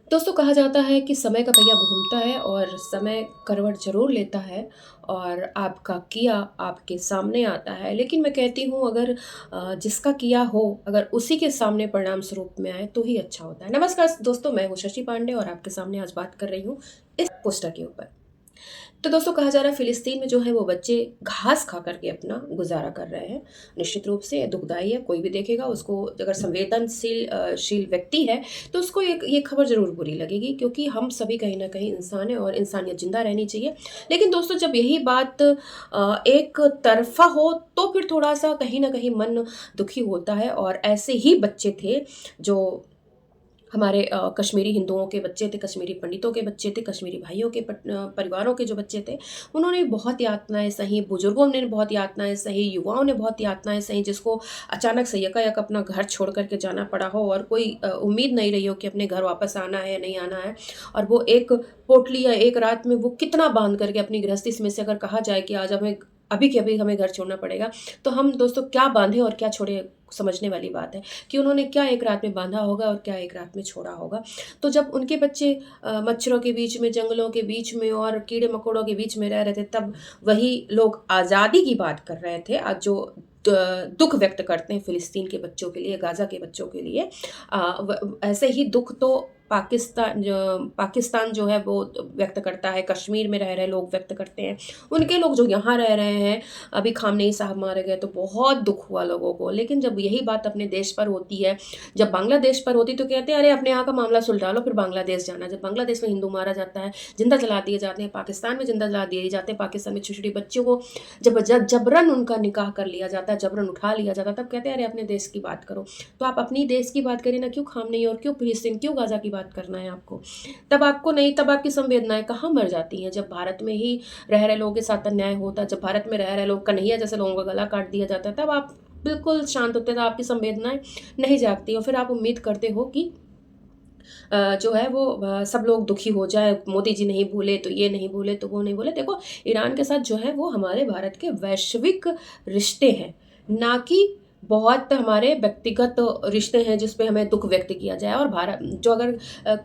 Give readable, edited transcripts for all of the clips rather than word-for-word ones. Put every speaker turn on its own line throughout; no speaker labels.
दोस्तों कहा जाता है कि समय का पहिया घूमता है और समय करवट ज़रूर लेता है और आपका किया आपके सामने आता है। लेकिन मैं कहती हूँ अगर जिसका किया हो अगर उसी के सामने परिणाम स्वरूप में आए तो ही अच्छा होता है। नमस्कार दोस्तों, मैं हूँ शशि पांडे और आपके सामने आज बात कर रही हूँ इस पोस्टर के ऊपर। तो दोस्तों कहा जा रहा है फ़िलिस्तीन में जो है वो बच्चे घास खा कर के अपना गुज़ारा कर रहे हैं। निश्चित रूप से दुखदाई है, कोई भी देखेगा उसको अगर संवेदनशील शील व्यक्ति है तो उसको ये खबर ज़रूर बुरी लगेगी, क्योंकि हम सभी कहीं न कहीं इंसान हैं और इंसानियत ज़िंदा रहनी चाहिए। लेकिन दोस्तों जब यही बात एक तरफ़ा हो तो फिर थोड़ा-सा कहीं न कहीं मन दुखी होता है और ऐसे ही बच्चे थे जो हमारे कश्मीरी हिंदुओं के बच्चे थे, कश्मीरी पंडितों के बच्चे थे, कश्मीरी भाइयों के परिवारों के जो बच्चे थे, उन्होंने बहुत यातनाएँ सही, बुज़ुर्गों ने बहुत यातनाएँ सही, युवाओं ने बहुत यातनाएँ सही, जिसको अचानक से यकायक अपना घर छोड़ कर के जाना पड़ा हो और कोई उम्मीद नहीं रही हो कि अपने घर वापस आना है या नहीं आना है। और वो एक पोटली या एक रात में वो कितना बाँध करके अपनी गृहस्थी में से अगर कहा जाए कि आज हमें अभी के अभी हमें घर छोड़ना पड़ेगा, तो हम दोस्तों क्या बाँधें और क्या छोड़ें, समझने वाली बात है कि उन्होंने क्या एक रात में बाँधा होगा और क्या एक रात में छोड़ा होगा। तो जब उनके बच्चे मच्छरों के बीच में, जंगलों के बीच में और कीड़े-मकोड़ों के बीच में रह रहे थे, तब वही लोग आज़ादी की बात कर रहे थे। आज जो दुःख व्यक्त करते हैं फ़िलिस्तीन के बच्चों के लिए, गाज़ा के बच्चों के लिए, ऐसे ही दुःख तो पाकिस्तान जो है वो व्यक्त करता है, कश्मीर में रह रहे लोग व्यक्त करते हैं। उनके लोग जो यहाँ रह रहे हैं, अभी ख़ामनेई साहब मारे गए तो बहुत दुःख हुआ लोगों को। लेकिन जब यही बात अपने देश पर होती है, जब बांग्लादेश पर होती तो कहते हैं अरे अपने यहाँ का मामला सुलझा लो फिर बांग्लादेश जाना। जब बांग्लादेश में हिंदू मारा जाता है, ज़िंदा जला दिए जाते हैं, पाकिस्तान में ज़िंदा जला दिए जाते हैं, पाकिस्तान में छोटी-छोटी बच्चियों को जबरन उनका निकाह कर लिया जाता है, जबरन उठा लिया जाता है, तब कहते हैं अरे अपने देश की बात करो। तो आप अपनी देश की बात करिए ना, क्यों ख़ामनेई और क्यों फ़िलिस्तीन, क्यों गाज़ा की बात करना है आपको? तब आपको नहीं, तब आपकी संवेदनाएँ कहाँ मर जाती हैं? जब भारत में ही रह रहे लोगों के साथ अन्याय होता है, जब भारत में रह रहे लोग कन्हैया जैसे लोगों का गला काट दिया जाता है, तब आप बिल्कुल शांत होते हैं, तो आपकी संवेदनाएँ नहीं जागती और फिर आप उम्मीद करते हो कि जो है वो सब लोग दुखी हो जाएँ, मोदी जी नहीं भूले तो ये नहीं भूले तो वो नहीं भूले। देखो, ईरान के साथ जो है वो हमारे भारत के वैश्विक रिश्ते हैं, ना कि बहुत हमारे व्यक्तिगत रिश्ते हैं जिस पे हमें दुःख व्यक्त किया जाए। और भारत जो अगर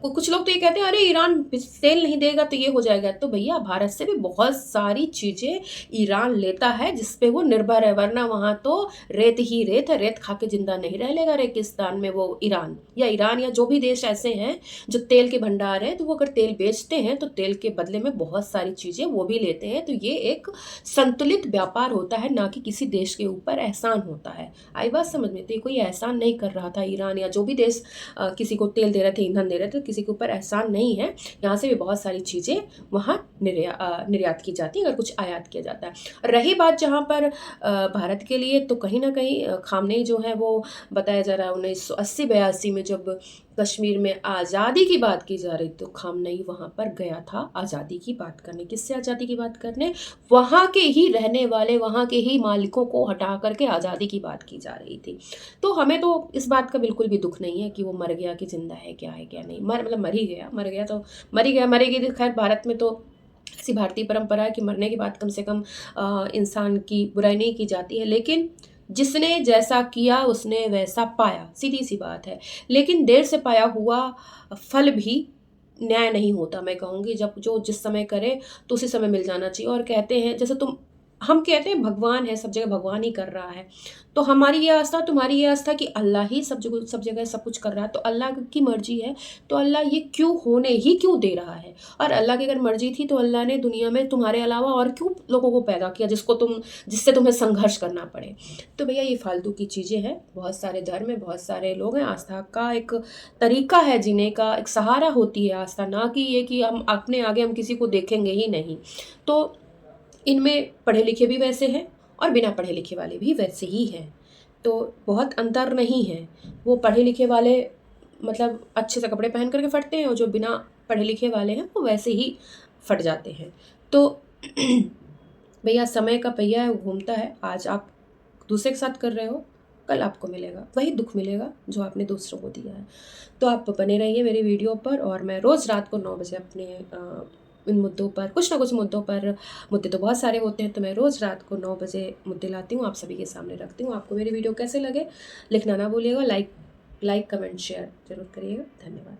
कुछ लोग तो ये कहते हैं अरे ईरान तेल नहीं देगा तो ये हो जाएगा। तो भैया भारत से भी बहुत सारी चीज़ें ईरान लेता है जिस पे वो निर्भर है, वरना वहाँ तो रेत ही रेत है, रेत खा के ज़िंदा नहीं रह लेगा रेगिस्तान में वो ईरान या जो भी देश ऐसे हैं जो तेल के भंडार हैं, तो वो अगर तेल बेचते हैं तो तेल के बदले में बहुत सारी चीज़ें वो भी लेते हैं। तो ये एक संतुलित व्यापार होता है, ना कि किसी देश के ऊपर एहसान होता है। आई बात समझ में? तो ये कोई एहसान नहीं कर रहा था ईरान या जो भी देश किसी को तेल दे रहे थे, ईंधन दे रहे थे, तो किसी के ऊपर एहसान नहीं है। यहाँ से भी बहुत सारी चीज़ें वहाँ निर्यात की जाती हैं, अगर कुछ आयात किया जाता है। रही बात जहाँ पर भारत के लिए, तो कहीं न कहीं ख़ामनेई जो है वो बताया जा रहा है 1980-82 में जब कश्मीर में आज़ादी की बात की जा रही, तो ख़ामनेई वहाँ पर गया था आज़ादी की बात करने। किससे आज़ादी की बात करने? वहाँ के ही रहने वाले, वहाँ के ही मालिकों को हटा कर के आज़ादी की बात की जा रही थी। तो हमें तो इस बात का बिल्कुल भी दुःख नहीं है कि वो मर गया कि ज़िंदा है, क्या है, क्या नहीं। मतलब मर गया तो मर ही गया, मरेगी तो ख़ैर भारत में तो ऐसी भारतीय परंपरा है कि मरने के बाद कम से कम इंसान की बुराई नहीं की जाती है। लेकिन जिसने जैसा किया उसने वैसा पाया, सीधी-सी बात है। लेकिन देर से पाया हुआ फल भी न्याय नहीं होता, मैं कहूँगी। जब जो जिस समय करे तो उसी समय मिल जाना चाहिए। और कहते हैं जैसे हम कहते हैं भगवान है, सब जगह भगवान ही कर रहा है। तो हमारी ये आस्था, तुम्हारी ये आस्था कि अल्लाह ही सब जगह सब कुछ कर रहा है, तो अल्लाह की मर्ज़ी है, तो अल्लाह ये क्यों दे रहा है? और अल्लाह की अगर मर्ज़ी थी तो अल्लाह ने दुनिया में तुम्हारे अलावा और क्यों लोगों को पैदा किया जिससे तुम्हें संघर्ष करना पड़े? तो भैया ये फालतू की चीज़ें हैं। बहुत सारे धर्म हैं, बहुत सारे लोग हैं, आस्था का एक तरीका है जीने का, एक सहारा होती है आस्था, ना कि ये कि हम अपने आगे हम किसी को देखेंगे ही नहीं। तो इनमें पढ़े लिखे भी वैसे हैं और बिना पढ़े लिखे वाले भी वैसे ही हैं। तो बहुत अंतर नहीं है। वो पढ़े लिखे वाले मतलब अच्छे से कपड़े पहन कर के फटते हैं और जो बिना पढ़े लिखे वाले हैं वो वैसे ही फट जाते हैं। तो भैया समय का पहिया है, वो घूमता है। आज आप दूसरे के साथ कर रहे हो, कल आपको मिलेगा, वही दुःख मिलेगा जो आपने दूसरों को दिया है। तो आप बने रहिए मेरी वीडियो पर और मैं रोज़ रात को 9 बजे अपने इन मुद्दों पर, कुछ ना कुछ मुद्दों पर, मुद्दे तो बहुत सारे होते हैं, तो मैं रोज़ रात को 9 बजे मुद्दे लाती हूँ, आप सभी के सामने रखती हूँ। आपको मेरी वीडियो कैसे लगे लिखना ना भूलिएगा। लाइक, कमेंट, शेयर ज़रूर करिएगा। धन्यवाद।